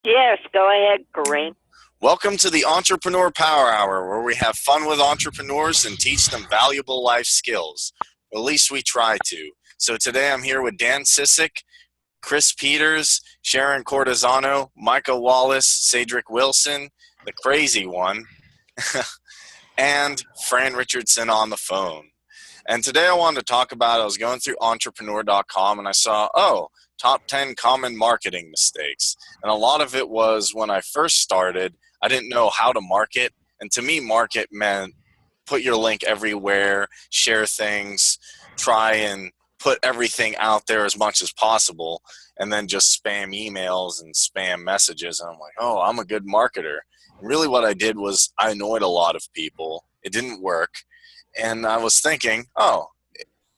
Yes, go ahead, Kareem. Welcome to the Entrepreneur Power Hour, where we have fun with entrepreneurs and teach them valuable life skills. At least we try to. So today I'm here with Dan Sissick, Chris Peters, Sharon Cortizano, Micah Wallace, Cedric Wilson, the crazy one, and Fran Richardson on the phone. And today I wanted to talk about, I was going through entrepreneur.com and I saw, top 10 common marketing mistakes. And a lot of it was when I first started, I didn't know how to market. And to me, market meant put your link everywhere, share things, try and put everything out there as much as possible, and then just spam emails and spam messages. And I'm like, oh, I'm a good marketer. And really what I did was I annoyed a lot of people. It didn't work. And I was thinking,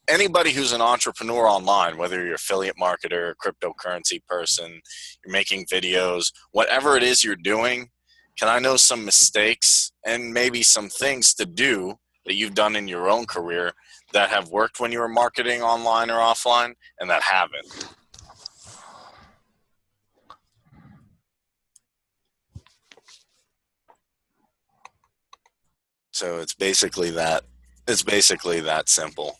anybody who's an entrepreneur online, whether you're an affiliate marketer, cryptocurrency person, you're making videos, whatever it is you're doing, can I know some mistakes and maybe some things to do that you've done in your own career that have worked when you were marketing online or offline and that haven't? So it's basically that. It's basically that simple.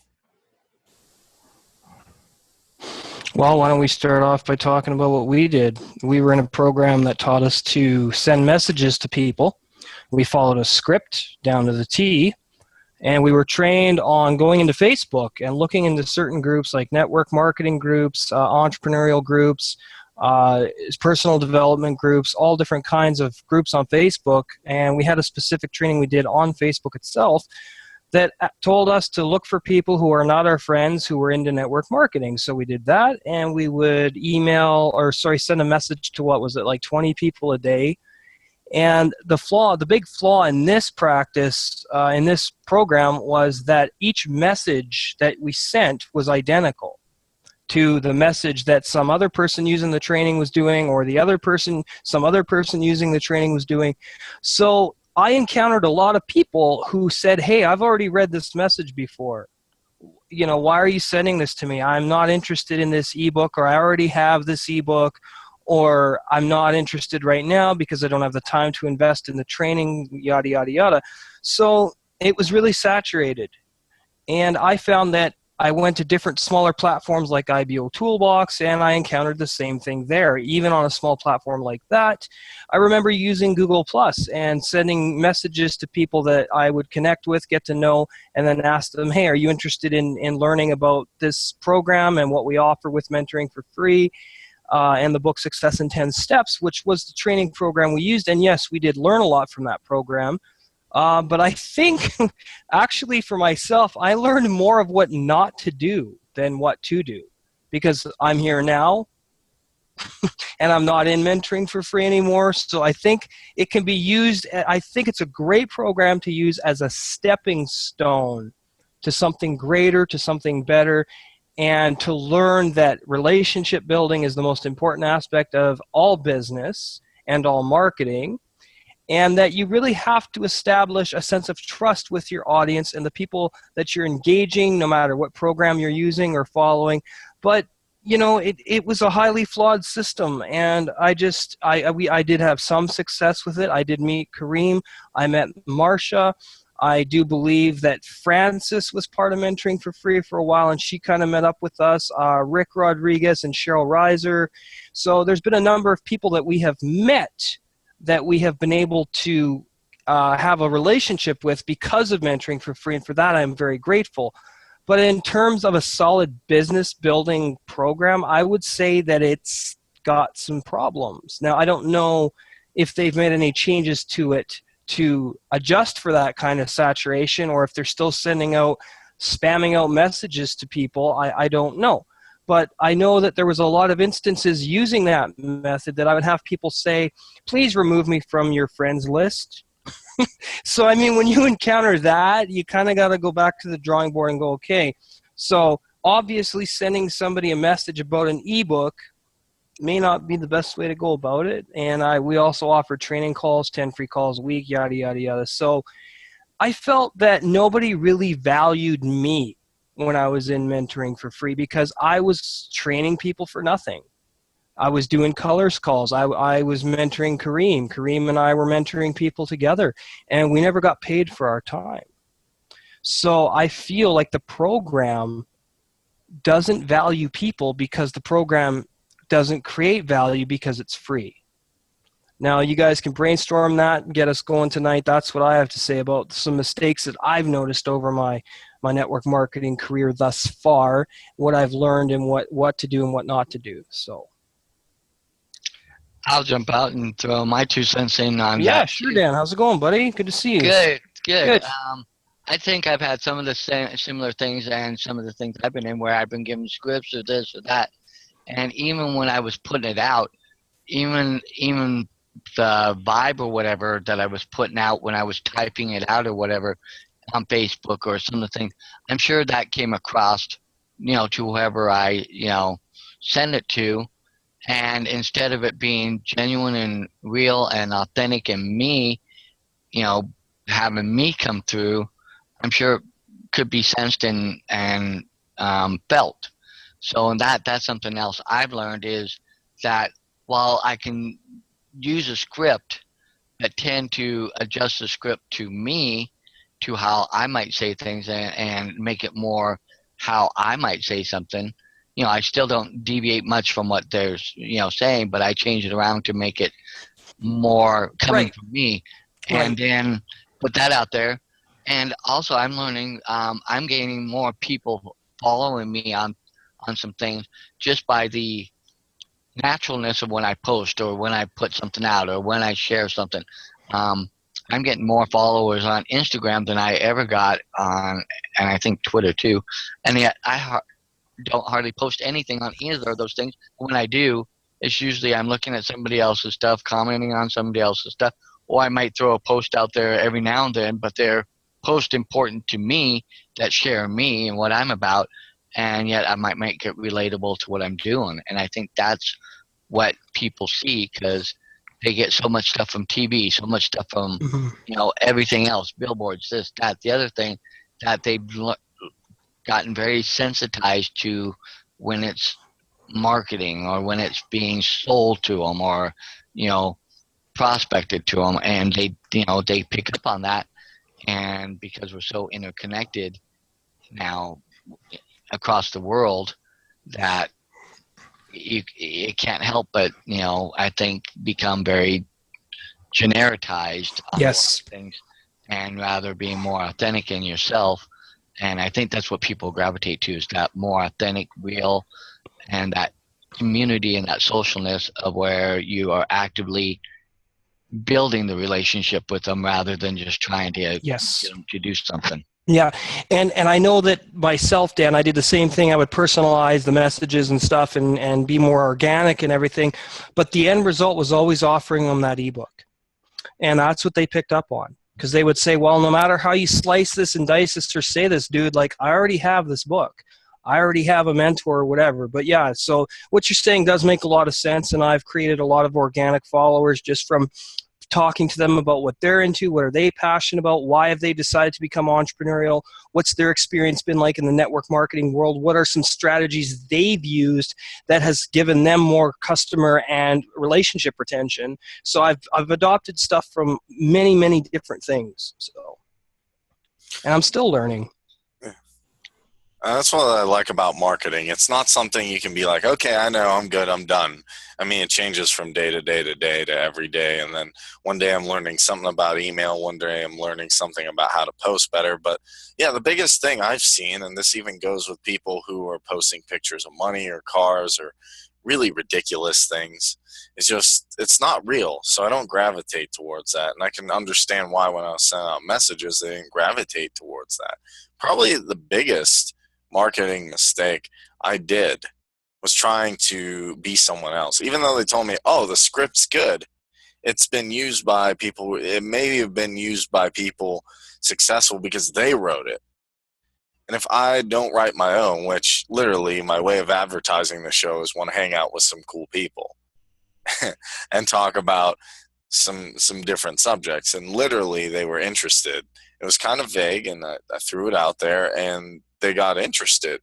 Well, why don't we start off by talking about what we did. We were in a program that taught us to send messages to people. We followed a script down to the T, and we were trained on going into Facebook and looking into certain groups like network marketing groups, entrepreneurial groups, personal development groups, all different kinds of groups on Facebook. And we had a specific training we did on Facebook itself that told us to look for people who are not our friends who were into network marketing. So we did that, and we would send a message to, 20 people a day. And the big flaw in this practice, in this program, was that each message that we sent was identical to the message that some other person using the training was doing, or some other person using the training was doing. So I encountered a lot of people who said, hey, I've already read this message before. Why are you sending this to me? I'm not interested in this ebook, or I already have this ebook, or I'm not interested right now because I don't have the time to invest in the training, yada, yada, yada. So it was really saturated. And I found that I went to different smaller platforms like IBO Toolbox, and I encountered the same thing there. Even on a small platform like that, I remember using Google Plus and sending messages to people that I would connect with, get to know, and then ask them, hey, are you interested in learning about this program and what we offer with mentoring for free, and the book Success in 10 Steps, which was the training program we used. And yes, we did learn a lot from that program. But I think, actually, for myself, I learned more of what not to do than what to do, because I'm here now, and I'm not in mentoring for free anymore. So I think it can be used. I think it's a great program to use as a stepping stone to something greater, to something better, and to learn that relationship building is the most important aspect of all business and all marketing. And that you really have to establish a sense of trust with your audience and the people that you're engaging, no matter what program you're using or following. But it was a highly flawed system, and I did have some success with it. I did meet Kareem. I met Marsha. I do believe that Frances was part of Mentoring for Free for a while, and she kind of met up with us, Rick Rodriguez and Cheryl Reiser. So there's been a number of people that we have met that we have been able to have a relationship with because of Mentoring for Free, and for that I'm very grateful. But in terms of a solid business building program, I would say that it's got some problems. Now, I don't know if they've made any changes to it to adjust for that kind of saturation, or if they're still spamming out messages to people. I don't know. But I know that there was a lot of instances using that method that I would have people say, please remove me from your friends list. So, I mean, when you encounter that, you kind of got to go back to the drawing board and go, okay, so obviously sending somebody a message about an ebook may not be the best way to go about it. And we also offer training calls, 10 free calls a week, yada, yada, yada. So I felt that nobody really valued me when I was in Mentoring for Free, because I was training people for nothing. I was doing colors calls. I was mentoring Kareem. Kareem and I were mentoring people together, and we never got paid for our time. So I feel like the program doesn't value people because the program doesn't create value because it's free. Now, you guys can brainstorm that and get us going tonight. That's what I have to say about some mistakes that I've noticed over my network marketing career thus far, what I've learned and what to do and what not to do. So I'll jump out and throw my 2 cents in on yeah, that. sure, Dan. How's it going, buddy? Good to see you. Good. Good. I think I've had some of the similar things and some of the things I've been in where I've been given scripts or this or that. And even when I was putting it out, even the vibe or whatever that I was putting out when I was typing it out or whatever on Facebook or some of the things, I'm sure that came across, to whoever I, send it to. And instead of it being genuine and real and authentic and me, having me come through, I'm sure it could be sensed and felt. So that's something else I've learned is that while I can use a script, I tend to adjust the script to me, to how I might say things and make it more how I might say something. I still don't deviate much from what they're, saying, but I change it around to make it more coming from me, and then put that out there. And also I'm learning, I'm gaining more people following me on some things just by the naturalness of when I post or when I put something out or when I share something. I'm getting more followers on Instagram than I ever got on, and I think Twitter too. And yet I don't hardly post anything on either of those things. When I do, it's usually I'm looking at somebody else's stuff, commenting on somebody else's stuff, or I might throw a post out there every now and then, but they're posts important to me that share me and what I'm about, and yet I might make it relatable to what I'm doing. And I think that's what people see, because they get so much stuff from TV, so much stuff from everything else, billboards, this, that, the other thing, that they've gotten very sensitized to when it's marketing or when it's being sold to them or prospected to them, and they pick up on that. And because we're so interconnected now across the world, that it can't help but I think become very genericized on things, and rather being more authentic in yourself. And I think that's what people gravitate to, is that more authentic, real, and that community and that socialness of where you are actively building the relationship with them rather than just trying to get them to do something. Yeah, and I know that myself, Dan, I did the same thing. I would personalize the messages and stuff and be more organic and everything, but the end result was always offering them that ebook. And that's what they picked up on, because they would say, well, no matter how you slice this and dice this or say this, dude, like, I already have this book. I already have a mentor or whatever. But yeah, so what you're saying does make a lot of sense, and I've created a lot of organic followers just from talking to them about what they're into, what are they passionate about, why have they decided to become entrepreneurial, what's their experience been like in the network marketing world, what are some strategies they've used that has given them more customer and relationship retention. So I've adopted stuff from many different things. So, and I'm still learning. That's what I like about marketing. It's not something you can be like, okay, I know, I'm good, I'm done. I mean, it changes from day to day to day to every day. And then one day I'm learning something about email. One day I'm learning something about how to post better. But yeah, the biggest thing I've seen, and this even goes with people who are posting pictures of money or cars or really ridiculous things, it's just, it's not real. So I don't gravitate towards that. And I can understand why when I was sending out messages, they didn't gravitate towards that. Probably the biggest marketing mistake I did was trying to be someone else. Even though they told me, oh, the script's good, it's been used by people, it may have been used by people successful because they wrote it. And if I don't write my own, which literally my way of advertising the show is want to hang out with some cool people and talk about some different subjects, and literally they were interested. It was kind of vague, and I threw it out there, and they got interested.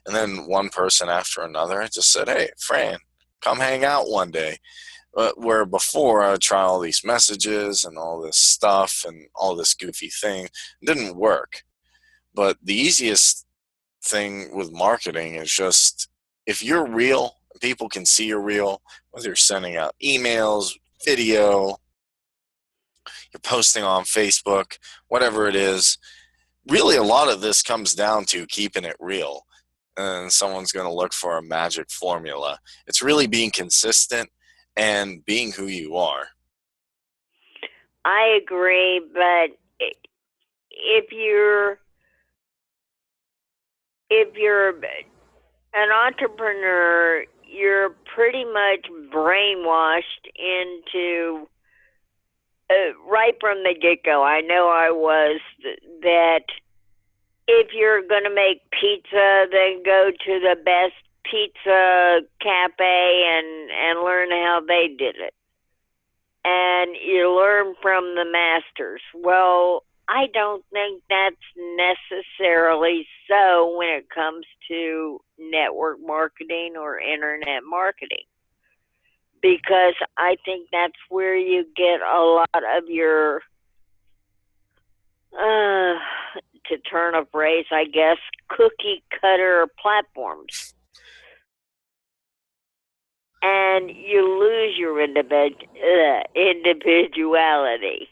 And then one person after another, I just said, hey, Fran, Come hang out one day. Where before I would try all these messages and all this stuff and all this goofy thing. It didn't work. But the easiest thing with marketing is just, if you're real, people can see you're real, whether you're sending out emails, video, you're posting on Facebook, whatever it is. Really, a lot of this comes down to keeping it real. And someone's going to look for a magic formula. It's really being consistent and being who you are. I agree, but if you're an entrepreneur, you're pretty much brainwashed into right from the get-go. I know I was, that if you're going to make pizza, then go to the best pizza cafe and learn how they did it. And you learn from the masters. Well, I don't think that's necessarily so when it comes to network marketing or internet marketing, because I think that's where you get a lot of your, to turn a phrase, I guess, cookie cutter platforms. And you lose your individuality.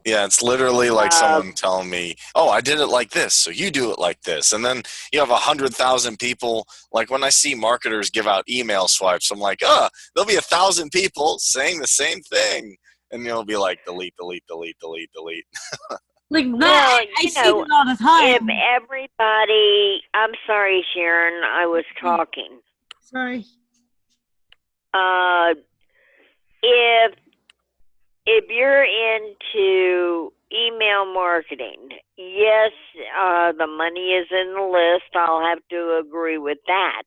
Yeah, it's literally like someone telling me, oh, I did it like this, so you do it like this. And then you have 100,000 people. Like when I see marketers give out email swipes, I'm like, there'll be 1,000 people saying the same thing. And you'll be like, delete, delete, delete, delete, delete. Like that, I see it all the time. If everybody, I'm sorry, Sharon, I was talking. Sorry. If you're into email marketing, yes, the money is in the list. I'll have to agree with that.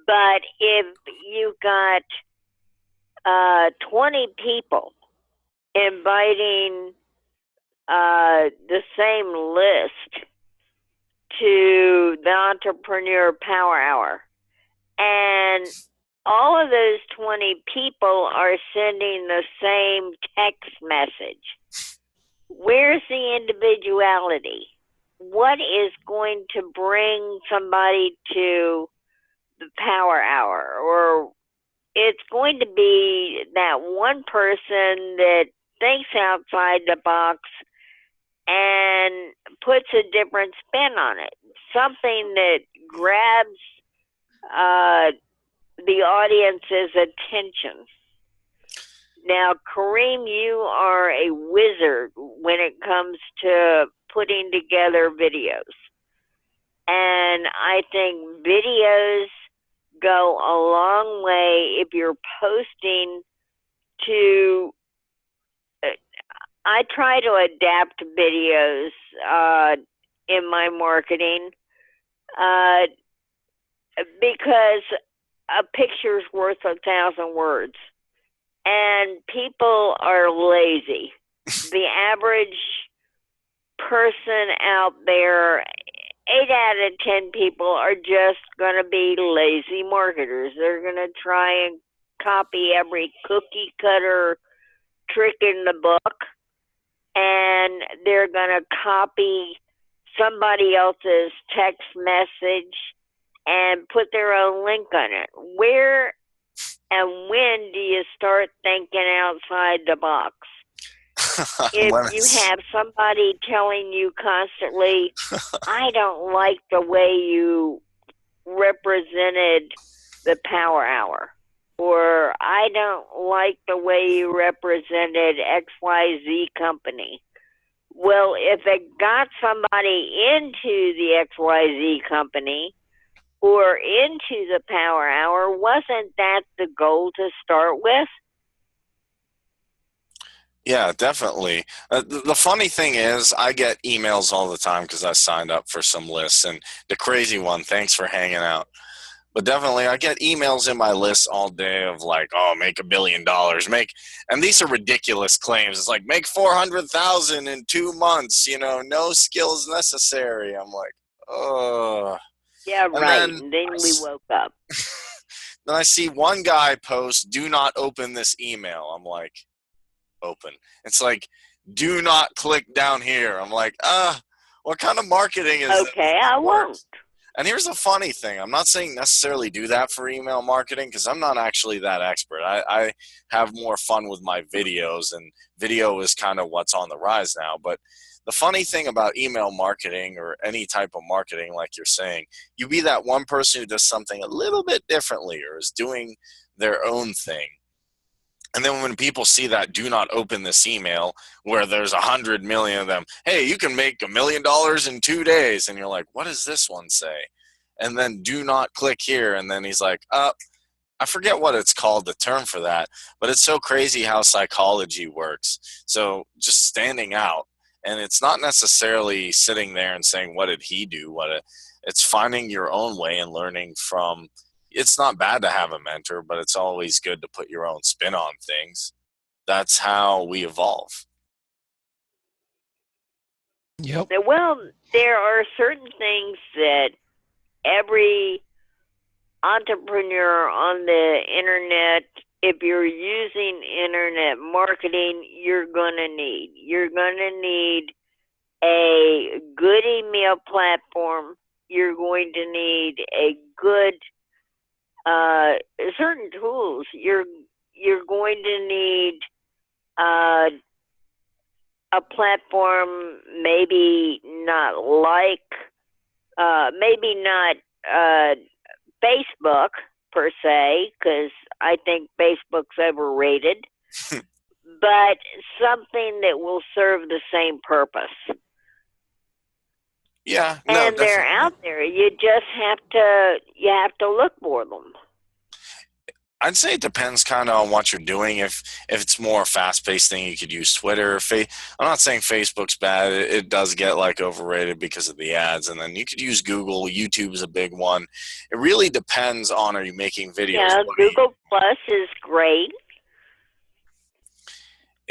But if you got 20 people inviting the same list to the Entrepreneur Power Hour, and all of those 20 people are sending the same text message, where's the individuality? What is going to bring somebody to the Power Hour? Or it's going to be that one person that thinks outside the box and puts a different spin on it, something that grabs the audience's attention. Now, Kareem, you are a wizard when it comes to putting together videos. And I think videos go a long way if you're posting to, I try to adapt videos in my marketing because a picture's worth 1,000 words. And people are lazy. The average person out there, 8 out of 10 people are just going to be lazy marketers. They're going to try and copy every cookie cutter trick in the book, and they're going to copy somebody else's text message and put their own link on it. Where and when do you start thinking outside the box? If you have somebody telling you constantly, I don't like the way you represented the Power Hour, or I don't like the way you represented XYZ company. Well, if it got somebody into the XYZ company or into the Power Hour, wasn't that the goal to start with? Yeah, definitely. The funny thing is, I get emails all the time because I signed up for some lists. And the crazy one, thanks for hanging out. But definitely, I get emails in my list all day of like, oh, make $1 billion, and these are ridiculous claims. It's like, make 400,000 in 2 months. No skills necessary. I'm like, oh. Yeah, right. And then we woke up. Then I see one guy post, "Do not open this email." I'm like, open. It's like, "Do not click down here." I'm like, what kind of marketing is this? Okay, I won't. And here's the funny thing. I'm not saying necessarily do that for email marketing because I'm not actually that expert. I have more fun with my videos, and video is kind of what's on the rise now. But the funny thing about email marketing or any type of marketing, like you're saying, you be that one person who does something a little bit differently or is doing their own thing. And then when people see that "do not open this email" where there's 100 million of them, "Hey, you can make $1 million in 2 days." And you're like, what does this one say? And then "do not click here." And then he's like, I forget what it's called, the term for that, but it's so crazy how psychology works. So just standing out. And it's not necessarily sitting there and saying, what did he do? It's finding your own way and learning from. It's not bad to have a mentor, but it's always good to put your own spin on things. That's how we evolve. Yep. Well, there are certain things that every entrepreneur on the internet, if you're using internet marketing, you're going to need. You're going to need a good email platform. You're going to need a good certain tools. You're going to need a platform, maybe not Facebook per se, because I think Facebook's overrated, but something that will serve the same purpose. Yeah, and they're out there. You just have to look for them. I'd say it depends kind of on what you're doing. If it's more a fast-paced thing, you could use Twitter. I'm not saying Facebook's bad. It does get like overrated because of the ads. And then you could use Google. YouTube's a big one. It really depends on, are you making videos? Yeah, Google Plus is great.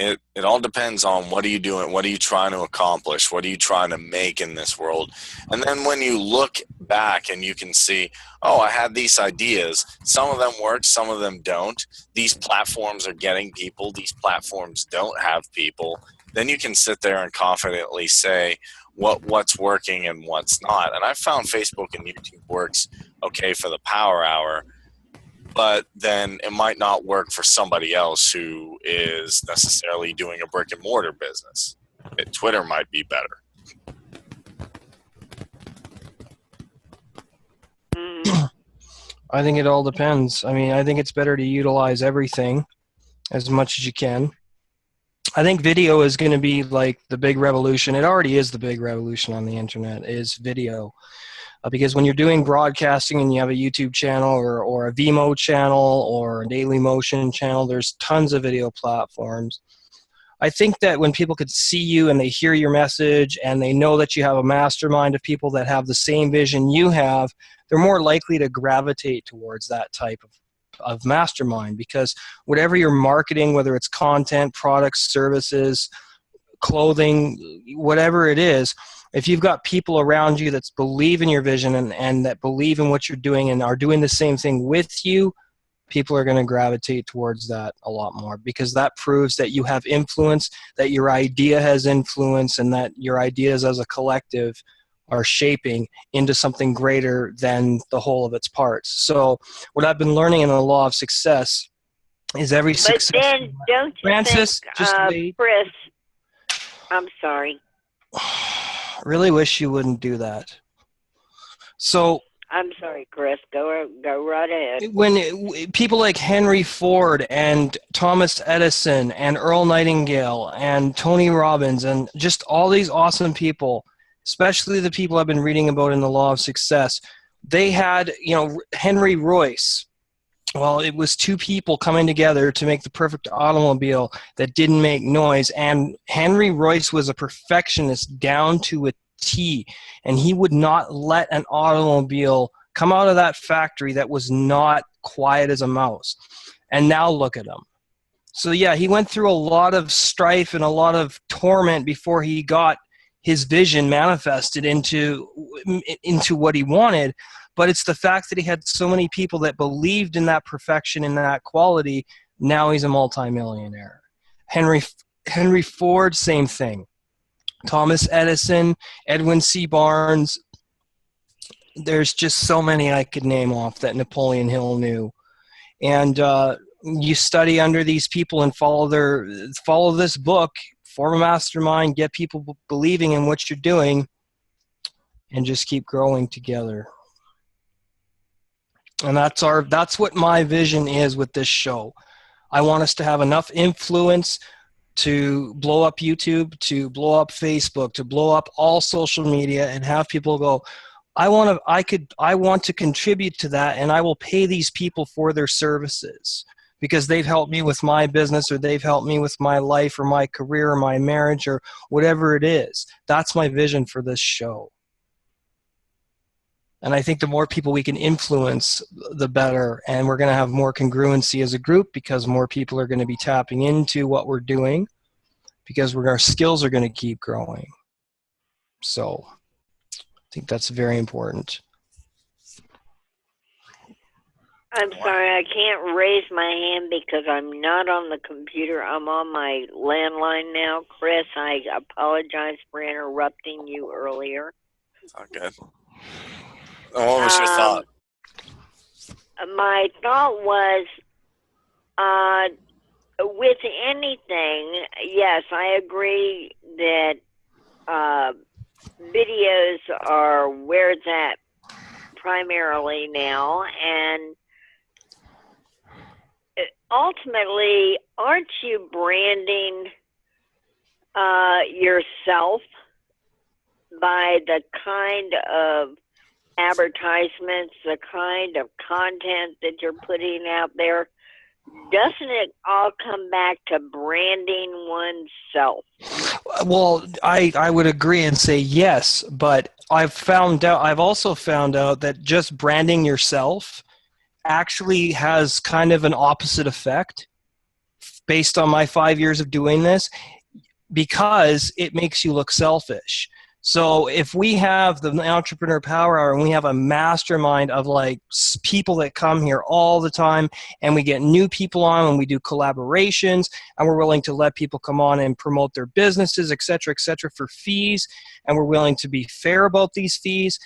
It all depends on what are you doing, what are you trying to accomplish, what are you trying to make in this world. And then when you look back and you can see, oh, I had these ideas, some of them work, some of them don't. These platforms are getting people, these platforms don't have people. Then you can sit there and confidently say what's working and what's not. And I found Facebook and YouTube works okay for the power hour, but then it might not work for somebody else who is necessarily doing a brick and mortar business. Twitter might be better. I think it all depends. I mean, I think it's better to utilize everything as much as you can. I think video is going to be like the big revolution. It already is the big revolution on the internet, is video. Because when you're doing broadcasting and you have a YouTube channel or a Vimeo channel or a Daily Motion channel, there's tons of video platforms. I think that when people could see you and they hear your message and they know that you have a mastermind of people that have the same vision you have, they're more likely to gravitate towards that type of mastermind, because whatever you're marketing, whether it's content, products, services, clothing, whatever it is, if you've got people around you that believe in your vision and that believe in what you're doing and are doing the same thing with you, people are going to gravitate towards that a lot more, because that proves that you have influence, that your idea has influence, and that your ideas as a collective are shaping into something greater than the whole of its parts. So what I've been learning in the law of success is every success. But then don't you Francis, think, just wait. Chris, I'm sorry. Really wish you wouldn't do that. So I'm sorry, Chris. Go right ahead. when people like Henry Ford and Thomas Edison and Earl Nightingale and Tony Robbins and just all these awesome people, especially the people I've been reading about in the law of success, they had, Henry Royce. Well, it was two people coming together to make the perfect automobile that didn't make noise. And Henry Royce was a perfectionist down to a T. And he would not let an automobile come out of that factory that was not quiet as a mouse. And now look at him. So yeah, he went through a lot of strife and a lot of torment before he got his vision manifested into what he wanted. but it's the fact that he had so many people that believed in that perfection and that quality. Now he's a multimillionaire. Henry Ford, same thing. Thomas Edison, Edwin C. Barnes. There's just so many I could name off that Napoleon Hill knew. And you study under these people and follow this book, form a mastermind, get people believing in what you're doing, and just keep growing together. And that's what my vision is with this show. I want us to have enough influence to blow up YouTube, to blow up Facebook, to blow up all social media, and have people go, I want to contribute to that, and I will pay these people for their services because they've helped me with my business, or they've helped me with my life or my career or my marriage or whatever it is. That's my vision for this show. And I think the more people we can influence, the better. And we're going to have more congruency as a group because more people are going to be tapping into what we're doing because our skills are going to keep growing. So I think that's very important. I'm sorry, I can't raise my hand because I'm not on the computer. I'm on my landline now. Chris, I apologize for interrupting you earlier. Oh, good. What was your thought? My thought was, with anything, yes, I agree that videos are where it's at primarily now, and ultimately, aren't you branding yourself by the kind of advertisements, the kind of content that you're putting out there? Doesn't it all come back to branding oneself? Well, I would agree and say yes, but I've also found out that just branding yourself actually has kind of an opposite effect based on my 5 years of doing this, because it makes you look selfish. So if we have the Entrepreneur Power Hour and we have a mastermind of like people that come here all the time, and we get new people on and we do collaborations, and we're willing to let people come on and promote their businesses, et cetera, for fees, and we're willing to be fair about these fees,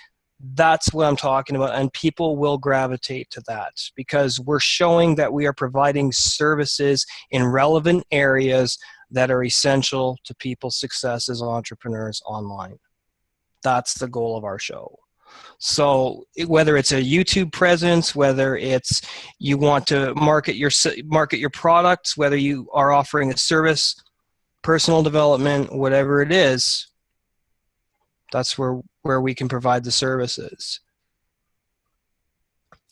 that's what I'm talking about. And people will gravitate to that because we're showing that we are providing services in relevant areas that are essential to people's success as entrepreneurs online. That's the goal of our show. So whether it's a YouTube presence, whether it's you want to market your products, whether you are offering a service, personal development, whatever it is, that's where we can provide the services.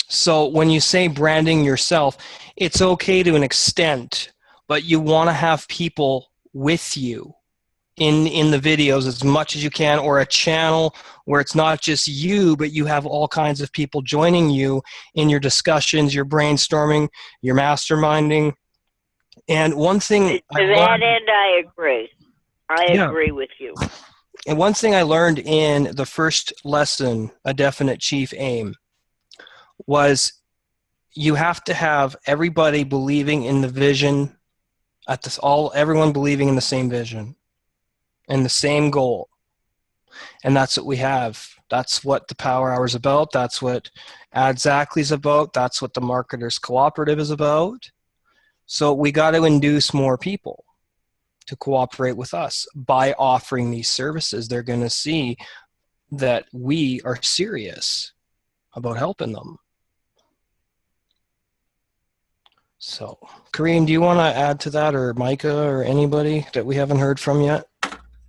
So when you say branding yourself, it's okay to an extent, but you want to have people with you in the videos as much as you can, or a channel where it's not just you, but you have all kinds of people joining you in your discussions, your brainstorming, your masterminding. And one thing to that end, I agree. I agree with you. And one thing I learned in the first lesson, A Definite Chief Aim, was you have to have everybody believing in the vision, everyone believing in the same vision and the same goal. And that's what we have. That's what the Power Hour is about. That's what Adzactly is about. That's what the Marketers Cooperative is about. So we got to induce more people to cooperate with us by offering these services. They're going to see that we are serious about helping them. So, Kareem, do you want to add to that, or Micah, or anybody that we haven't heard from yet?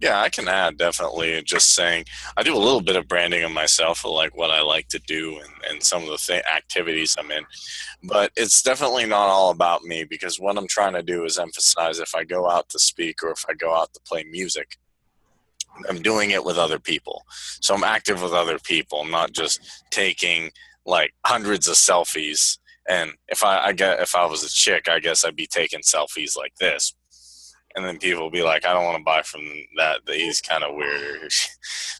Yeah, I can add, definitely. Just saying, I do a little bit of branding of myself, like what I like to do and some of the activities I'm in. But it's definitely not all about me, because what I'm trying to do is emphasize if I go out to speak or if I go out to play music, I'm doing it with other people. So I'm active with other people. I'm not just taking like hundreds of selfies. And if I was a chick, I guess I'd be taking selfies like this. And then people will be like, I don't want to buy from that. He's kind of weird.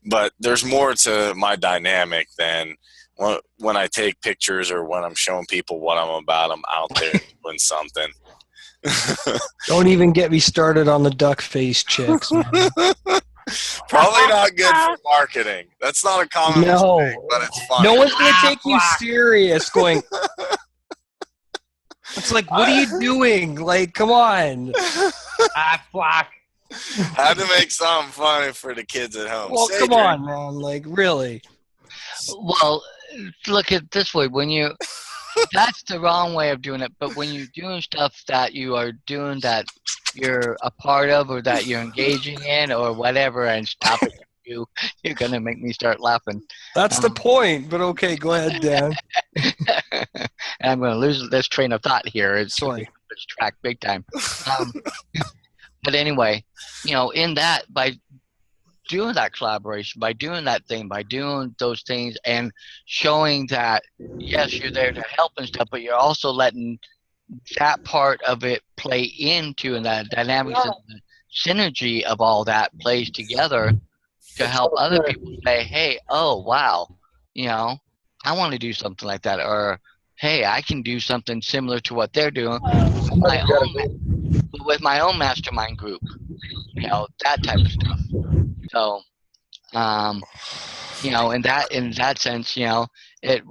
But there's more to my dynamic than when I take pictures or when I'm showing people what I'm about, I'm out there doing something. Don't even get me started on the duck face chicks, man. Probably not good for marketing. That's not a common mistake, but it's funny. No one's going to take you serious going, it's like, what are you doing? Like, come on. Had to make something funny for the kids at home. Well, come on, man. Like, really. Well, look at it this way. That's the wrong way of doing it. But when you're doing stuff that you are doing that you're a part of or that you're engaging in or whatever, and stop it, you're going to make me start laughing. That's the point. But okay, go ahead, Dan. And I'm going to lose this train of thought here. It's track big time. But anyway, in that, by doing that collaboration, by doing that thing, by doing those things and showing that, yes, you're there to help and stuff, but you're also letting that part of it play into, and that dynamics and the synergy of all that plays together to help other people say, hey, oh, wow, I want to do something like that. Or, hey, I can do something similar to what they're doing with my own mastermind group, that type of stuff. So, in that sense, it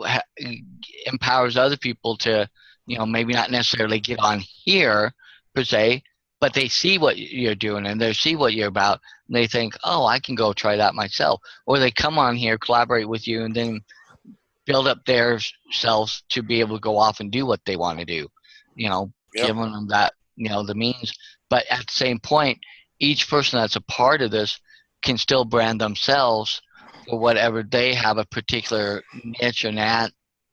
empowers other people to, maybe not necessarily get on here per se, but they see what you're doing and they see what you're about. And they think, oh, I can go try that myself. Or they come on here, collaborate with you, and then build up their selves to be able to go off and do what they want to do, giving them that, the means. But at the same point, each person that's a part of this can still brand themselves for whatever they have a particular niche or knack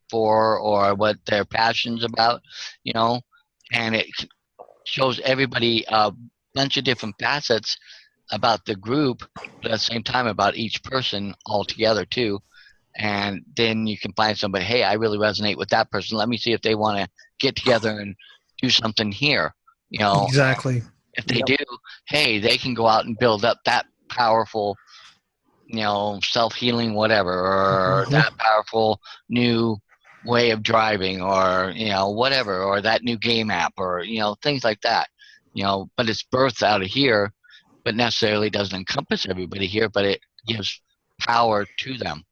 for, or what their passion's about, and it shows everybody a bunch of different facets about the group, but at the same time about each person all together too. And then you can find somebody, hey, I really resonate with that person. Let me see if they want to get together and do something here. Exactly. If they do, hey, they can go out and build up that powerful, self-healing whatever, or that powerful new way of driving, or, whatever, or that new game app, or, things like that. But it's birthed out of here, but necessarily doesn't encompass everybody here, but it gives power to them.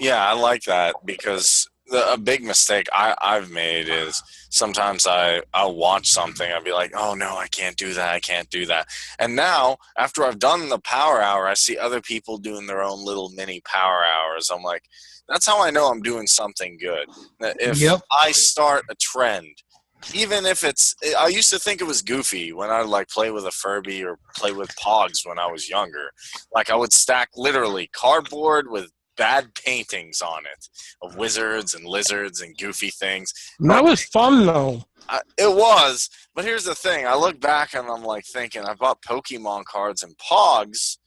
Yeah, I like that, because a big mistake I've made is sometimes I'll watch something, I'll be like, oh no, I can't do that. And now, after I've done the power hour, I see other people doing their own little mini power hours. I'm like, that's how I know I'm doing something good. If I start a trend, even if I used to think it was goofy when I would play with a Furby or play with Pogs when I was younger. Like, I would stack literally cardboard with bad paintings on it of wizards and lizards and goofy things. That was fun, though. It was, but here's the thing. I look back and I'm thinking, I bought Pokemon cards and Pogs,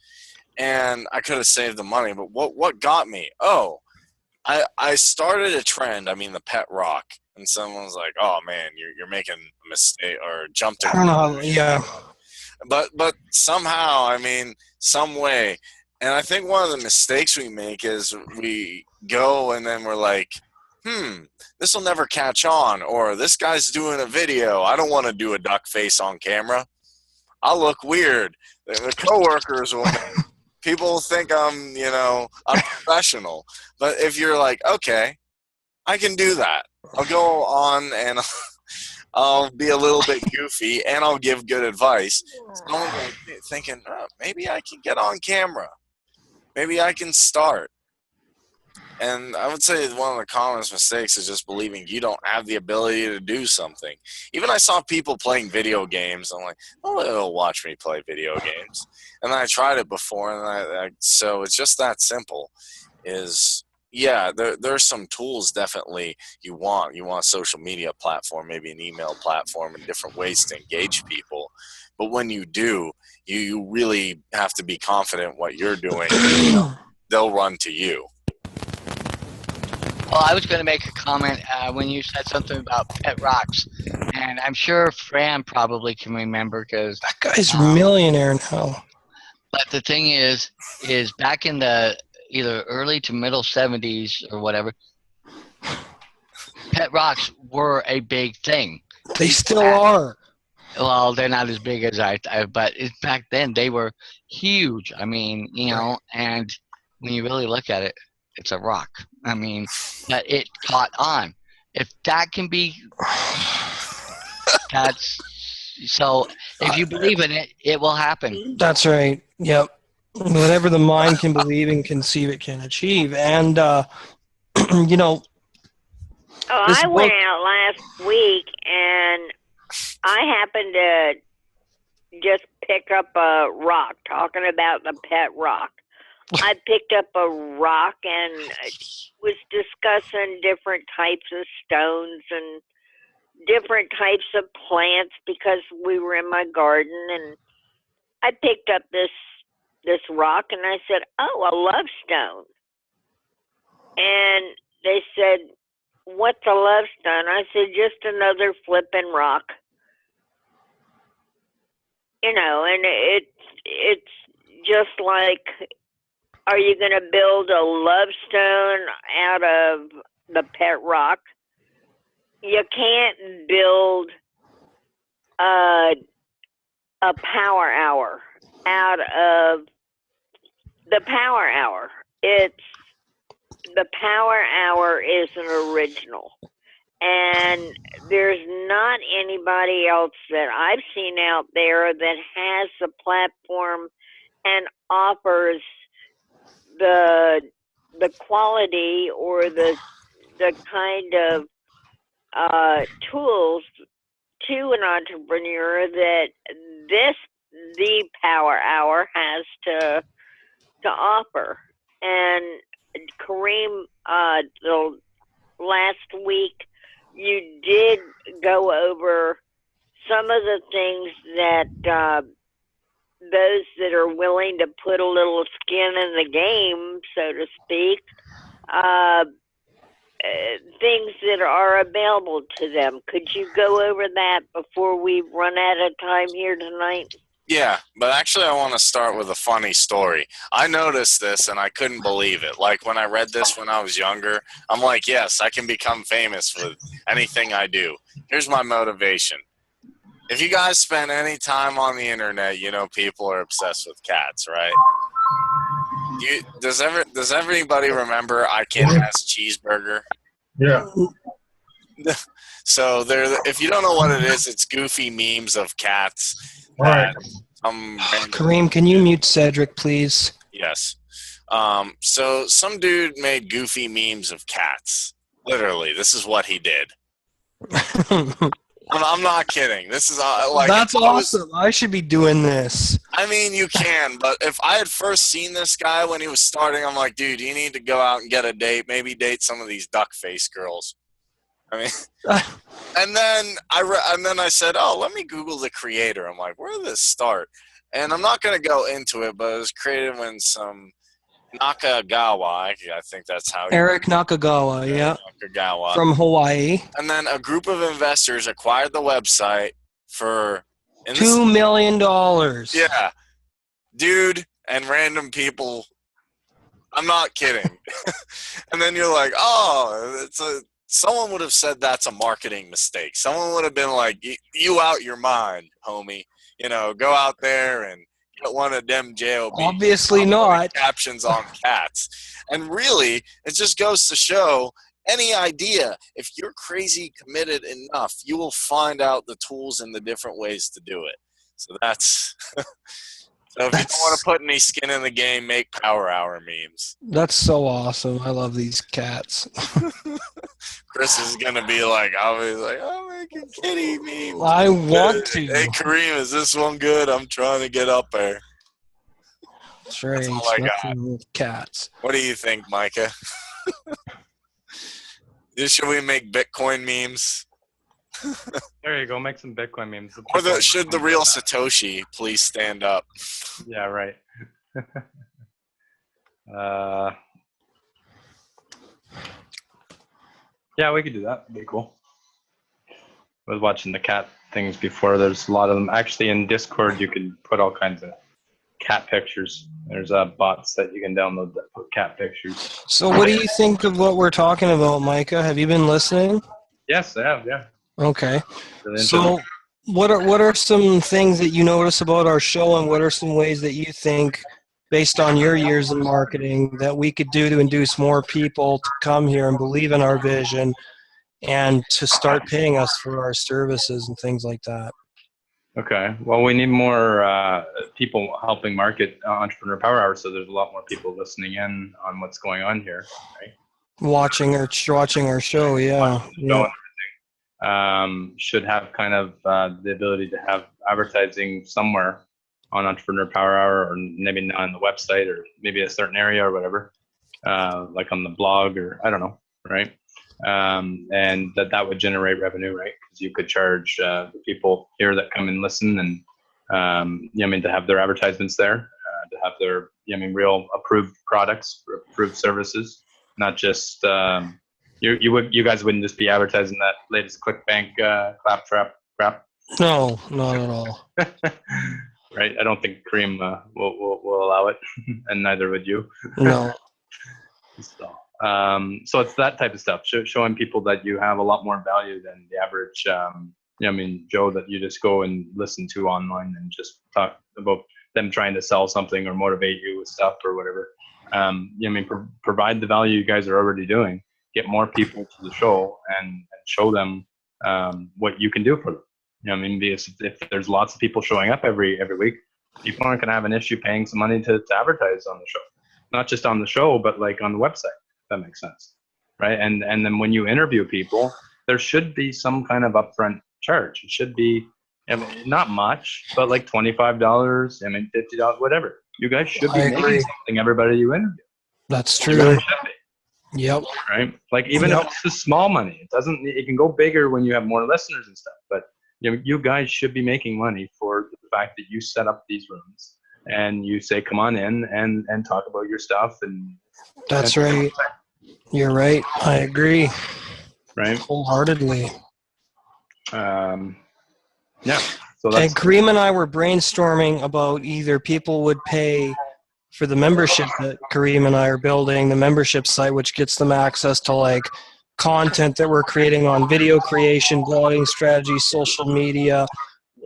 and I could have saved the money, but what got me? Oh, I started a trend, the pet rock, and someone's like, oh man, you're making a mistake, or jumped in. I don't know, yeah. But somehow, some way. And I think one of the mistakes we make is we go and then we're like, this will never catch on, or this guy's doing a video. I don't want to do a duck face on camera. I'll look weird. The coworkers will. People think I'm professional. But if you're like, okay, I can do that. I'll go on and I'll be a little bit goofy and I'll give good advice. Someone's thinking, oh, maybe I can get on camera. Maybe I can start. And I would say one of the commonest mistakes is just believing you don't have the ability to do something. Even I saw people playing video games. I'm like, oh, they'll watch me play video games. And I tried it before, and so it's just that simple. There's some tools definitely you want. You want a social media platform, maybe an email platform, and different ways to engage people. But when you do, you really have to be confident what you're doing. They'll run to you. Well, I was going to make a comment when you said something about pet rocks, and I'm sure Fran probably can remember, because that guy's a millionaire now. But the thing is back in the either early to middle 70s or whatever, pet rocks were a big thing. They still are. Well, they're not as big as but back then they were huge. I mean, you know, and when you really look at it, it's a rock. I mean, but it caught on. If that can be, that's so. If you believe in it, it will happen. That's right. Yep. Whatever the mind can believe and conceive, it can achieve. And you know, I went out last week and I happened to just pick up a rock, talking about the pet rock. I picked up a rock and was discussing different types of stones and different types of plants because we were in my garden, and I picked up this rock and I said, "Oh, a love stone." And they said, "What's a love stone?" I said, "Just another flipping rock." You know, and it's just like, are you going to build a love stone out of the pet rock? You can't build a power hour out of the power hour. The power hour is an original. And there's not anybody else that I've seen out there that has the platform and offers the quality or the kind of tools to an entrepreneur that the power hour has to offer. And Kareem, the last week you did go over some of the things that those that are willing to put a little skin in the game, so to speak, things that are available to them. Could you go over that before we run out of time here tonight? Yeah, but actually I want to start with a funny story. I noticed this and I couldn't believe it. Like when I read this when I was younger, I'm like, yes, I can become famous with anything I do. Here's my motivation. If you guys spend any time on the internet, you know people are obsessed with cats, right? Does everybody remember I Can't Ask Cheeseburger? Yeah. So if you don't know what it is, it's goofy memes of cats. Right. Kareem, can you mute Cedric, please? Yes. So some dude made goofy memes of cats. Literally, this is what he did. I'm not kidding. This is like that's awesome. I should be doing this. I mean, you can, but if I had first seen this guy when he was starting, I'm like, dude, you need to go out and get a date. Maybe date some of these duck face girls. I mean, and then I said, oh, let me Google the creator. I'm like, where did this start? And I'm not going to go into it, but it was created when some Nakagawa, I think that's how Eric Nakagawa, yeah. Nakagawa. From Hawaii. And then a group of investors acquired the website for $2 million. Yeah. Dude and random people. I'm not kidding. And then you're like, oh, someone would have said that's a marketing mistake. Someone would have been like, you out your mind, homie. You know, go out there and get one of them JOB. Obviously not. Captions on cats. And really, it just goes to show any idea, if you're crazy committed enough, you will find out the tools and the different ways to do it. So that's so if you don't want to put any skin in the game, make power hour memes. That's so awesome. I love these cats. Chris is gonna be like, always like, I'm making kitty memes. I want to. Hey Kareem, is this one good? I'm trying to get up there. That's right. That's all I got. With cats. What do you think, Micah? Should we make Bitcoin memes? There you go. Make some Bitcoin memes. Or should the real Satoshi please stand up? Yeah, right. Yeah, we could do that. That'd be cool. I was watching the cat things before. There's a lot of them. Actually, in Discord, you can put all kinds of cat pictures. There's bots that you can download that put cat pictures. So what do you think of what we're talking about, Micah? Have you been listening? Yes, I have. Yeah. Okay. Really So what are some things that you notice about our show, and what are some ways that you think, based on your years in marketing, that we could do to induce more people to come here and believe in our vision and to start paying us for our services and things like that? Okay. Well, we need more people helping market Entrepreneur Power Hour, so there's a lot more people listening in on what's going on here, right? Watching our show, yeah. Should have kind of the ability to have advertising somewhere on Entrepreneur Power Hour, or maybe not on the website, or maybe a certain area or whatever, like on the blog, or I don't know, right? And that would generate revenue, right? Because you could charge the people here that come and listen, and to have their advertisements there, to have their real approved products, approved services, not just you guys wouldn't just be advertising that latest ClickBank claptrap crap. No, not at all. Right? I don't think Kareem will allow it, and neither would you. No. So it's that type of stuff, showing people that you have a lot more value than the average, Joe that you just go and listen to online and just talk about them trying to sell something or motivate you with stuff or whatever. Provide the value you guys are already doing. Get more people to the show and show them what you can do for them. If there's lots of people showing up every week, people aren't going to have an issue paying some money to advertise on the show. Not just on the show, but like on the website. That makes sense, right? And then when you interview people, there should be some kind of upfront charge. It should be, not much, but like $25, $50, whatever. You guys should be making something. Everybody you interview. That's true. Yep. Right. Like even if it's just small money, it can go bigger when you have more listeners and stuff. But you guys should be making money for the fact that you set up these rooms and you say, come on in and talk about your stuff. And that's right. You're right. I agree. Right. Wholeheartedly. Yeah. So and Kareem and I were brainstorming about either people would pay for the membership that Kareem and I are building, the membership site, which gets them access to like content that we're creating on video creation, blogging strategy, social media,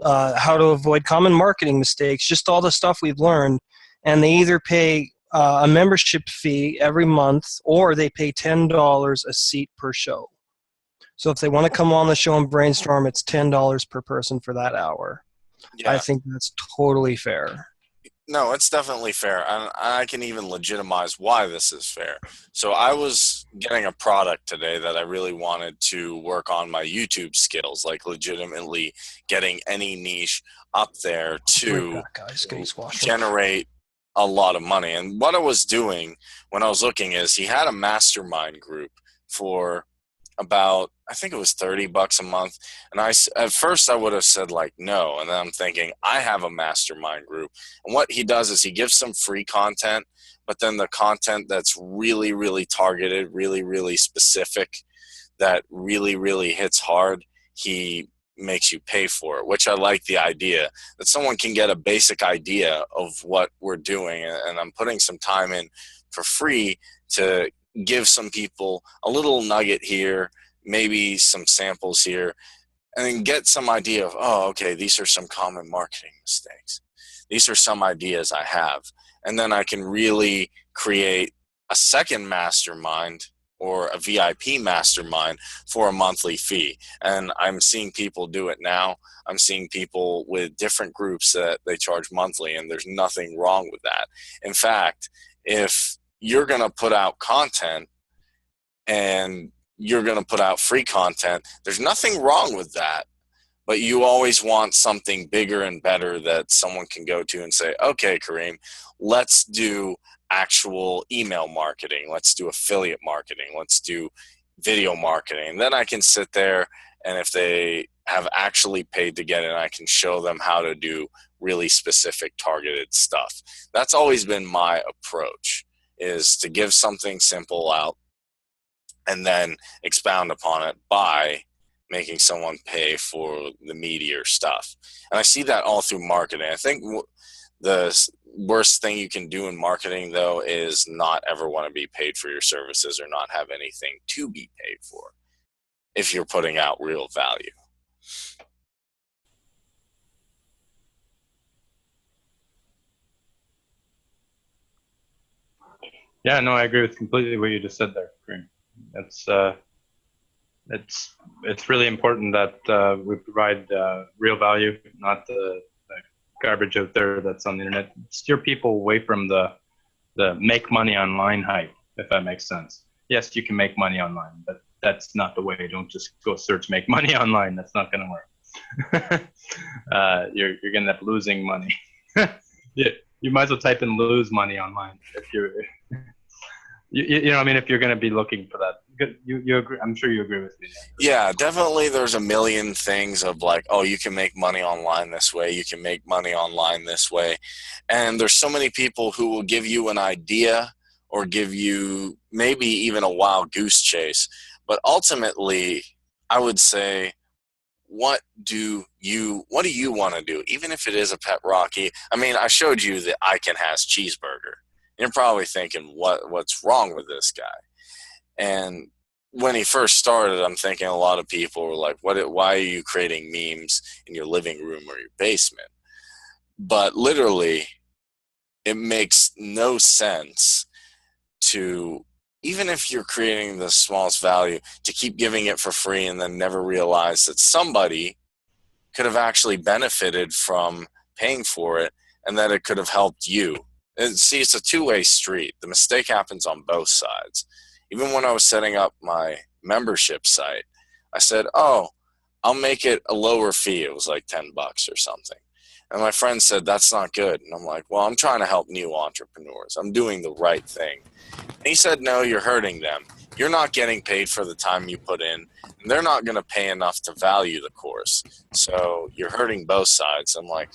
how to avoid common marketing mistakes, just all the stuff we've learned. And they either pay a membership fee every month, or they pay $10 a seat per show. So if they want to come on the show and brainstorm, it's $10 per person for that hour. Yeah. I think that's totally fair. No, it's definitely fair. And I can even legitimize why this is fair. So I was getting a product today that I really wanted to work on my YouTube skills, like legitimately getting any niche up there to generate a lot of money. And what I was doing when I was looking is he had a mastermind group for about, I think it was $30 a month. And at first I would have said like, no. And then I'm thinking, I have a mastermind group. And what he does is he gives some free content, but then the content that's really, really targeted, really, really specific, that really, really hits hard, he makes you pay for it, which I like the idea that someone can get a basic idea of what we're doing. And I'm putting some time in for free to give some people a little nugget here, maybe some samples here, and then get some idea of, oh, okay, these are some common marketing mistakes. These are some ideas I have. And then I can really create a second mastermind or a VIP mastermind for a monthly fee. And I'm seeing people do it now. I'm seeing people with different groups that they charge monthly, and there's nothing wrong with that. In fact, if you're going to put out content and you're going to put out free content, there's nothing wrong with that. But you always want something bigger and better that someone can go to and say, okay, Kareem, let's do actual email marketing. Let's do affiliate marketing. Let's do video marketing. And then I can sit there, and if they have actually paid to get it, I can show them how to do really specific targeted stuff. That's always been my approach, is to give something simple out and then expound upon it by making someone pay for the meatier stuff. And I see that all through marketing. I think worst thing you can do in marketing, though, is not ever want to be paid for your services or not have anything to be paid for if you're putting out real value. Yeah, no, I agree with completely what you just said there, Kareem. It's really important that we provide real value, not the garbage out there that's on the internet. Steer people away from the make money online hype, if that makes sense. Yes, you can make money online, but that's not the way. Don't just go search make money online. That's not going to work. You're going to end up losing money. You might as well type in lose money online if you're, you know what I mean, if you're going to be looking for that. You agree? I'm sure you agree with me. Yeah, definitely. There's a million things of like, oh, you can make money online this way. You can make money online this way. And there's so many people who will give you an idea or give you maybe even a wild goose chase. But ultimately, I would say, what do you want to do? Even if it is a pet rocky. I mean, I showed you the Icon Has cheeseburger. You're probably thinking, what's wrong with this guy? And when he first started, I'm thinking a lot of people were like, why are you creating memes in your living room or your basement? But literally, it makes no sense to, even if you're creating the smallest value, to keep giving it for free and then never realize that somebody could have actually benefited from paying for it and that it could have helped you. And see, it's a two-way street. The mistake happens on both sides. Even when I was setting up my membership site, I said, oh, I'll make it a lower fee. It was like $10 or something. And my friend said, that's not good. And I'm like, well, I'm trying to help new entrepreneurs. I'm doing the right thing. And he said, no, you're hurting them. You're not getting paid for the time you put in, and they're not going to pay enough to value the course. So you're hurting both sides. I'm like,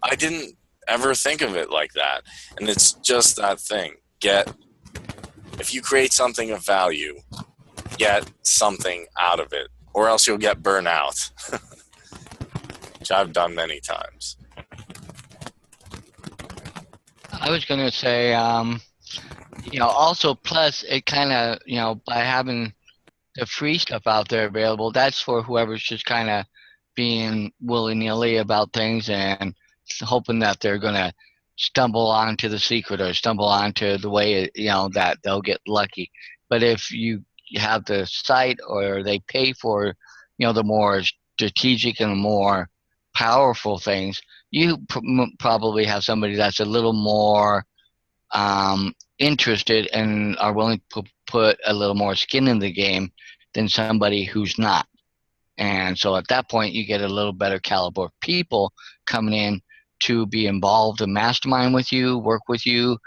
I didn't ever think of it like that. And it's just that thing. If you create something of value, get something out of it, or else you'll get burnt out, which I've done many times. I was going to say, also plus it kind of, by having the free stuff out there available, that's for whoever's just kind of being willy-nilly about things and hoping that they're going to stumble onto the secret or stumble onto the way, that they'll get lucky. But if you have the site or they pay for, the more strategic and more powerful things, you probably have somebody that's a little more interested and are willing to put a little more skin in the game than somebody who's not. And so at that point, you get a little better caliber of people coming in to be involved and mastermind with you, work with you,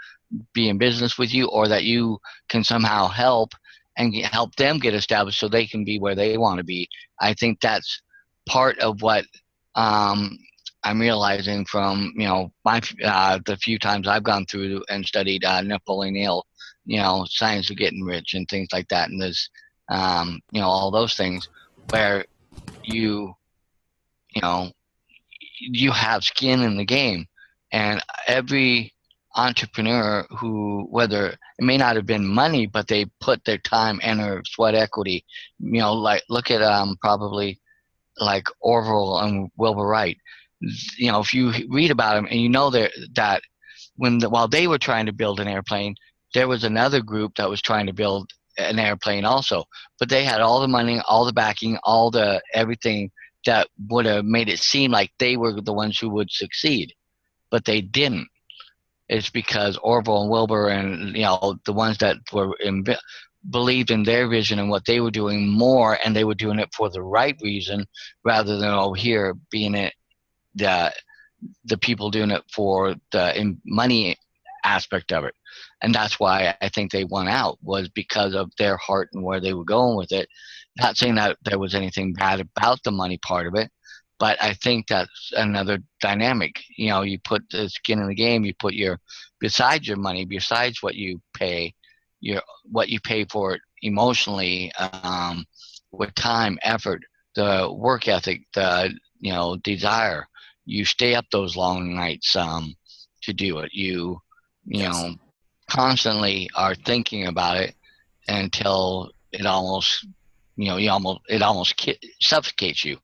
be in business with you, or that you can somehow help and help them get established so they can be where they want to be. I think that's part of what I'm realizing from, the few times I've gone through and studied Napoleon Hill, Science of Getting Rich and things like that. And there's, all those things where you have skin in the game. And every entrepreneur who, whether it may not have been money, but they put their time and their sweat equity, like look at probably like Orville and Wilbur Wright. If you read about them and that while they were trying to build an airplane, there was another group that was trying to build an airplane also, but they had all the money, all the backing, all the everything that would have made it seem like they were the ones who would succeed, but they didn't. It's because Orville and Wilbur and the ones that were believed in their vision and what they were doing more, and they were doing it for the right reason rather than here being it the people doing it for the money aspect of it. And that's why I think they won out, was because of their heart and where they were going with it. Not saying that there was anything bad about the money part of it, but I think that's another dynamic. You put the skin in the game, you put besides your money, besides what you pay, what you pay for it emotionally, with time, effort, the work ethic, the desire, you stay up those long nights to do it. You know, constantly are thinking about it until it almost, it almost suffocates you,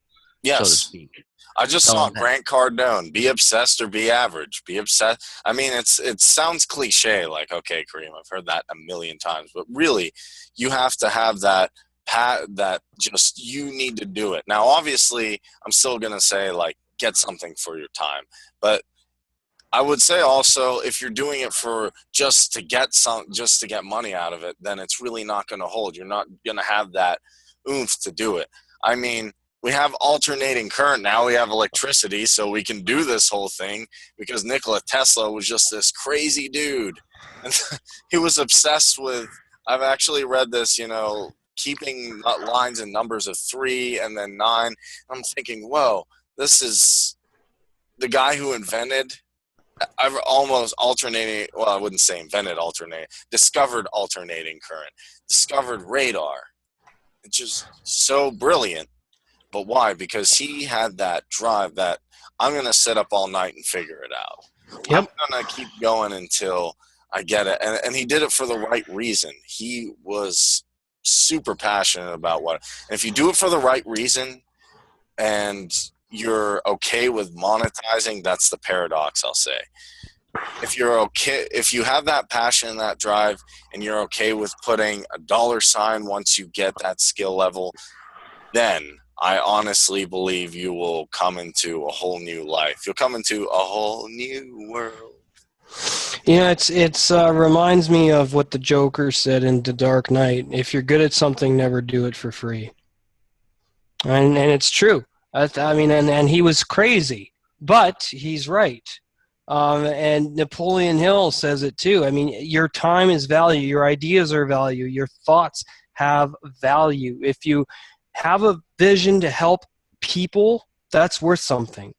so to speak. I just saw Grant Cardone, be obsessed or be average. Be obsessed. I mean, it sounds cliche, like, okay, Kareem, I've heard that a million times, but really you have to have that just, you need to do it. Now, obviously, I'm still going to say, like, get something for your time, but I would say also, if you're doing it for just to get money out of it, then it's really not going to hold. You're not going to have that oomph to do it. I mean, we have alternating current now. We have electricity, so we can do this whole thing because Nikola Tesla was just this crazy dude. And he was obsessed with, I've actually read this, keeping lines and numbers of 3 and then 9. I'm thinking, whoa, this is the guy who invented, I've almost alternating, well, I wouldn't say invented alternating, discovered alternating current, discovered radar. It's just so brilliant. But why? Because he had that drive that I'm going to sit up all night and figure it out. Yep. I'm going to keep going until I get it. And he did it for the right reason. He was super passionate about what. And if you do it for the right reason and you're okay with monetizing, that's the paradox, I'll say. If you have that passion and that drive and you're okay with putting a $sign once you get that skill level, then I honestly believe you will come into a whole new life. You'll come into a whole new world. Yeah, it's reminds me of what the Joker said in The Dark Knight. If you're good at something, never do it for free. And it's true. I mean, and he was crazy, but he's right. And Napoleon Hill says it too. I mean, your time is value. Your ideas are value. Your thoughts have value. If you have a vision to help people, that's worth something.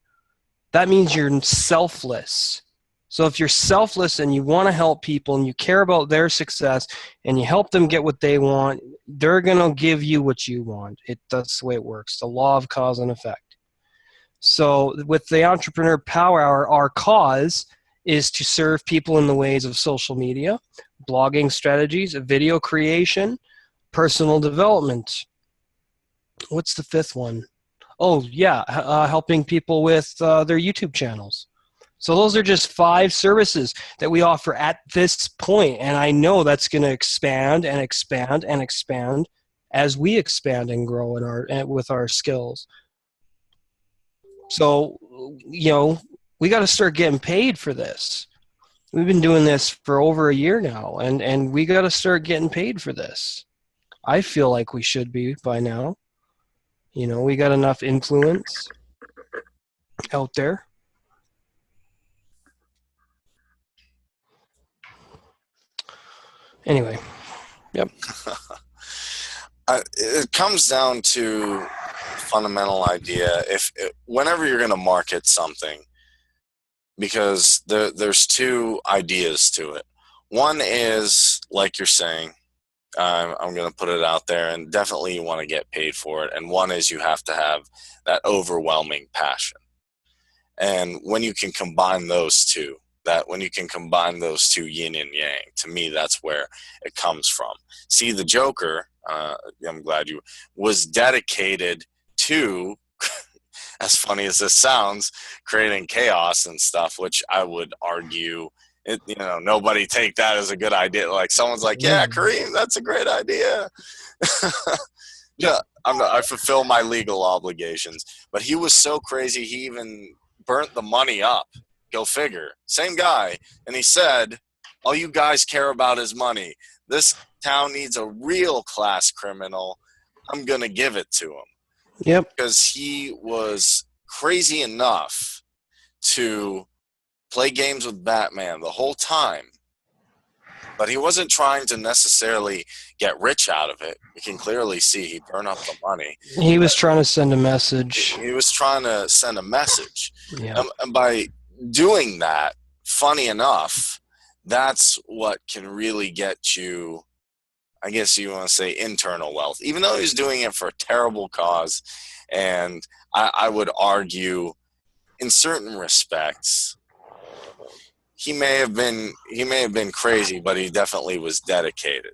That means you're selfless. So if you're selfless and you want to help people and you care about their success and you help them get what they want, they're going to give you what you want. That's the way it works, the law of cause and effect. So with the Entrepreneur Power Hour, our cause is to serve people in the ways of social media, blogging strategies, video creation, personal development. What's the 5th one? Oh, yeah, helping people with their YouTube channels. So those are just 5 services that we offer at this point, and I know that's going to expand and expand and expand as we expand and grow with our skills. So, we got to start getting paid for this. We've been doing this for over a year now, and we got to start getting paid for this. I feel like we should be by now. We got enough influence out there. Anyway, yep. It comes down to fundamental idea. Whenever you're going to market something, because there's 2 ideas to it. One is, like you're saying, I'm going to put it out there, and definitely you want to get paid for it. And one is you have to have that overwhelming passion. And when you can combine those two, yin and yang, to me, that's where it comes from. See, the Joker, I'm glad you, was dedicated to, as funny as this sounds, creating chaos and stuff, which I would argue, nobody take that as a good idea. Like, someone's like, yeah, Kareem, that's a great idea. Yeah, I fulfill my legal obligations. But he was so crazy, he even burnt the money up. Go figure. Same guy. And he said, all you guys care about is money. This town needs a real class criminal. I'm going to give it to him. Yep. Because he was crazy enough to play games with Batman the whole time. But he wasn't trying to necessarily get rich out of it. You can clearly see he burned up the money. He was trying to send a message. He was trying to send a message. Yeah. And by doing that, funny enough, that's what can really get you, I guess you want to say, internal wealth. Even though he was doing it for a terrible cause, and I would argue in certain respects, he may have been crazy, but he definitely was dedicated.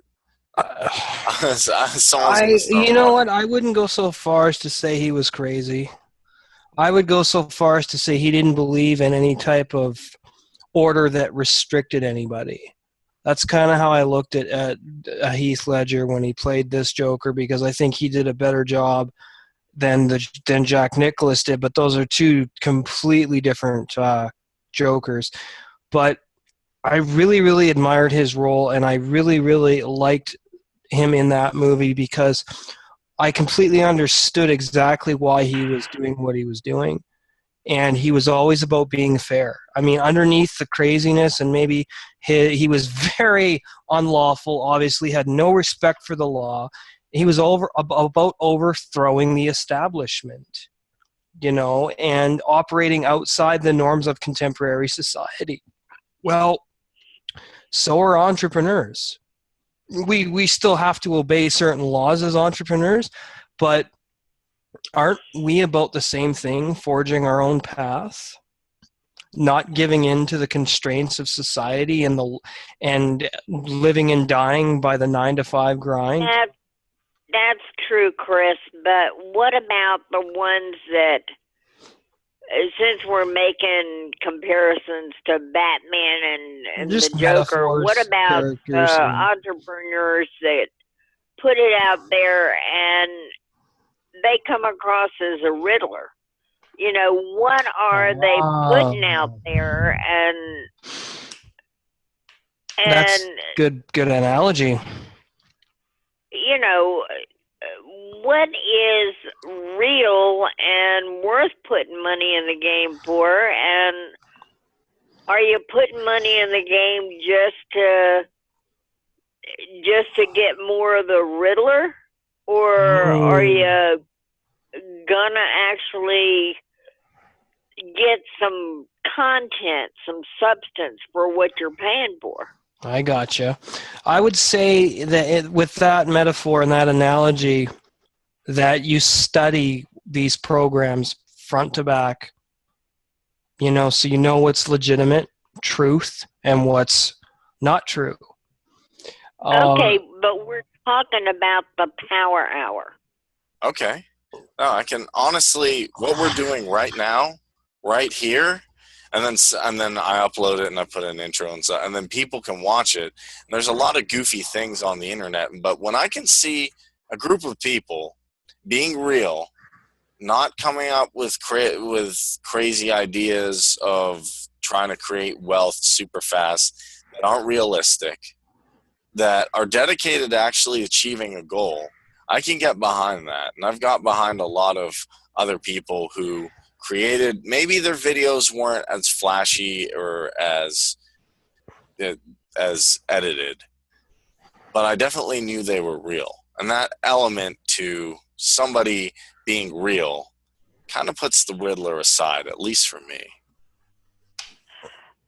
You know what? I wouldn't go so far as to say he was crazy. I would go so far as to say he didn't believe in any type of order that restricted anybody. That's kind of how I looked at Heath Ledger when he played this Joker, because I think he did a better job than Jack Nicklaus did. But those are two completely different Jokers. But I really, really admired his role, and I really, really liked him in that movie because I completely understood exactly why he was doing what he was doing. And he was always about being fair. I mean, underneath the craziness, and maybe he was very unlawful, obviously had no respect for the law. He was about overthrowing the establishment, and operating outside the norms of contemporary society. Well, so are entrepreneurs. We still have to obey certain laws as entrepreneurs, but aren't we about the same thing, forging our own path, not giving in to the constraints of society and living and dying by the 9-to-5 grind? That's true, Chris, but what about the ones that, since we're making comparisons to Batman and Just the Joker, what about entrepreneurs that put it out there and they come across as a riddler? What are they putting out there? And that's good analogy. What is real and worth putting money in the game for? And are you putting money in the game just to get more of the Riddler, or are you gonna actually get some content, some substance for what you're paying for? I gotcha. I would say that with that metaphor and that analogy, that you study these programs front to back, so you know what's legitimate, truth, and what's not true. Okay, but we're talking about the Power Hour. Okay. No, I can honestly, what we're doing right now, right here, and then I upload it and I put an intro and then people can watch it. And there's a lot of goofy things on the internet, but when I can see a group of people being real, not coming up with crazy ideas of trying to create wealth super fast, that aren't realistic, that are dedicated to actually achieving a goal, I can get behind that. And I've got behind a lot of other people who created, maybe their videos weren't as flashy or as edited, but I definitely knew they were real. And that element to somebody being real kind of puts the Riddler aside, at least for me.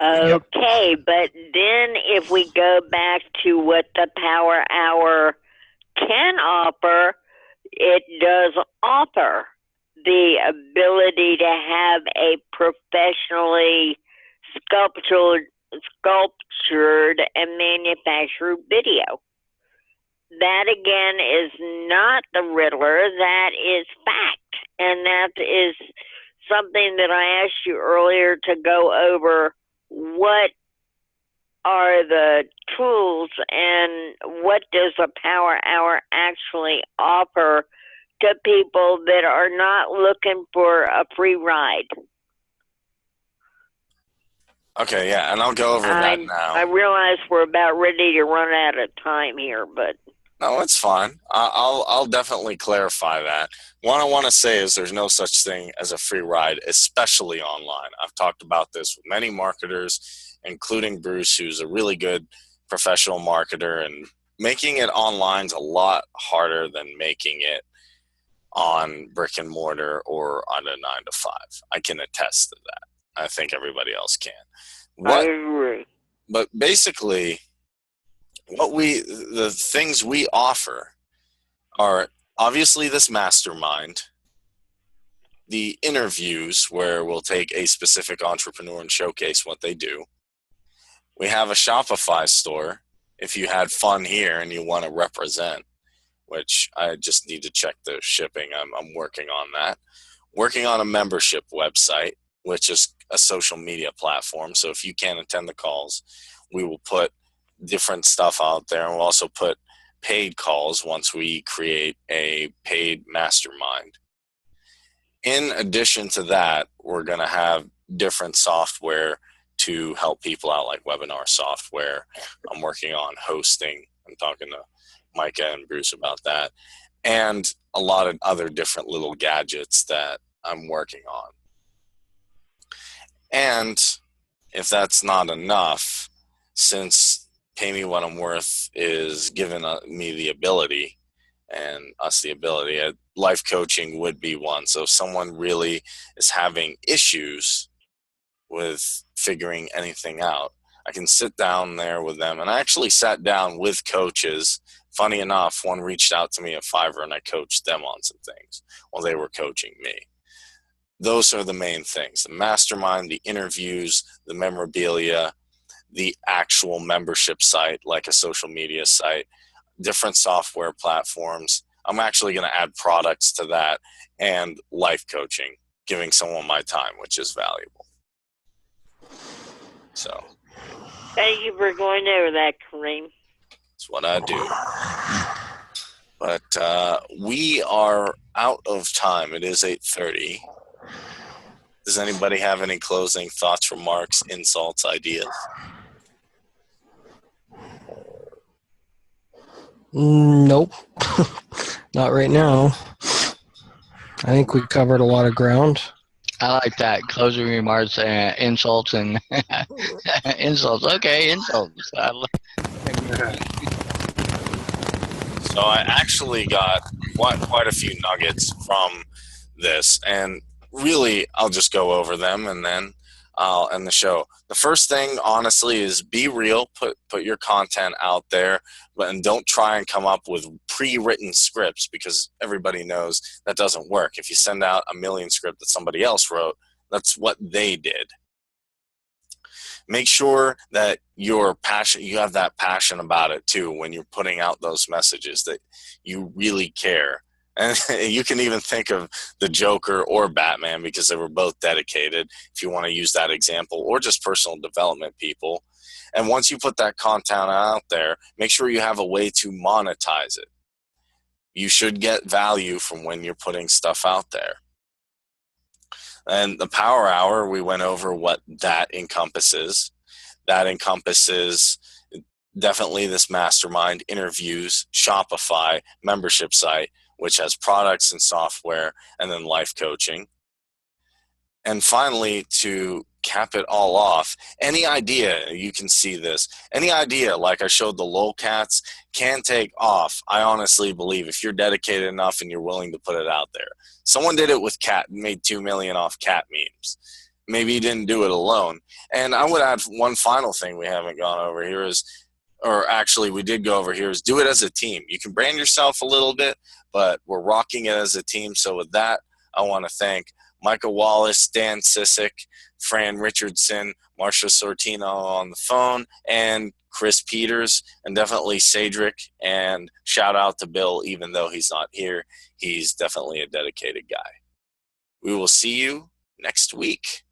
Okay, but then if we go back to what the Power Hour can offer, it does offer the ability to have a professionally sculptured and manufactured video. That again is not the Riddler, that is fact. And that is something that I asked you earlier to go over. What are the tools and what does the Power Hour actually offer to people that are not looking for a free ride? Okay, yeah, and I'll go over that now. I realize we're about ready to run out of time here, but... No, it's fine. I'll definitely clarify that. What I want to say is there's no such thing as a free ride, especially online. I've talked about this with many marketers, including Bruce, who's a really good professional marketer, and making it online is a lot harder than making it on brick and mortar or on a 9-to-5. I can attest to that. I think everybody else can. I agree. But basically, the things we offer are obviously this mastermind, the interviews where we'll take a specific entrepreneur and showcase what they do. We have a Shopify store if you had fun here and you want to represent, which I just need to check the shipping. I'm working on that. Working on a membership website, which is a social media platform. So if you can't attend the calls, we will put different stuff out there. And we'll also put paid calls once we create a paid mastermind. In addition to that, we're going to have different software to help people out, like webinar software. I'm working on hosting. I'm talking to Micah and Bruce about that. And a lot of other different little gadgets that I'm working on. And if that's not enough, since Pay Me What I'm Worth is giving me the ability and us the ability, life coaching would be one. So if someone really is having issues with figuring anything out, I can sit down there with them. And I actually sat down with coaches. Funny enough, one reached out to me at Fiverr and I coached them on some things while they were coaching me. Those are the main things: the mastermind, the interviews, the memorabilia, the actual membership site, like a social media site, different software platforms. I'm actually going to add products to that, and life coaching, giving someone my time, which is valuable. So thank you for going over that, Kareem. that's what I do. But we are out of time. It is 8:30. Does anybody have any closing thoughts, remarks, insults, ideas? Nope. Not right now. I think we covered a lot of ground. I like that. Closing remarks, insults, and insults. Okay, insults. So I actually got quite a few nuggets from this, and really I'll just go over them and then I'll end the show. The first thing, honestly, is be real. Put your content out there, and don't try and come up with pre-written scripts, because everybody knows that doesn't work. If you send out a million script that somebody else wrote, that's what they did. Make sure that you're passionate, you have that passion about it too when you're putting out those messages, that you really care. And you can even think of the Joker or Batman, because they were both dedicated, if you want to use that example, or just personal development people. And once you put that content out there, make sure you have a way to monetize it. You should get value from when you're putting stuff out there. And the Power Hour, we went over what that encompasses. That encompasses definitely this mastermind, interviews, Shopify, membership site, which has products and software, and then life coaching. And finally, to cap it all off, any idea, you can see this, any idea, like I showed the lolcats, can take off. I honestly believe if you're dedicated enough and you're willing to put it out there. Someone did it with cat, made $2 million off cat memes. Maybe he didn't do it alone. And I would add one final thing we haven't gone over here is, or actually we did go over here, is do it as a team. You can brand yourself a little bit, but we're rocking it as a team. So with that, I want to thank Micah Wallace, Dan Sissick, Fran Richardson, Marcia Sortino on the phone, and Chris Peters, and definitely Cedric, and shout out to Bill, even though he's not here. He's definitely a dedicated guy. We will see you next week.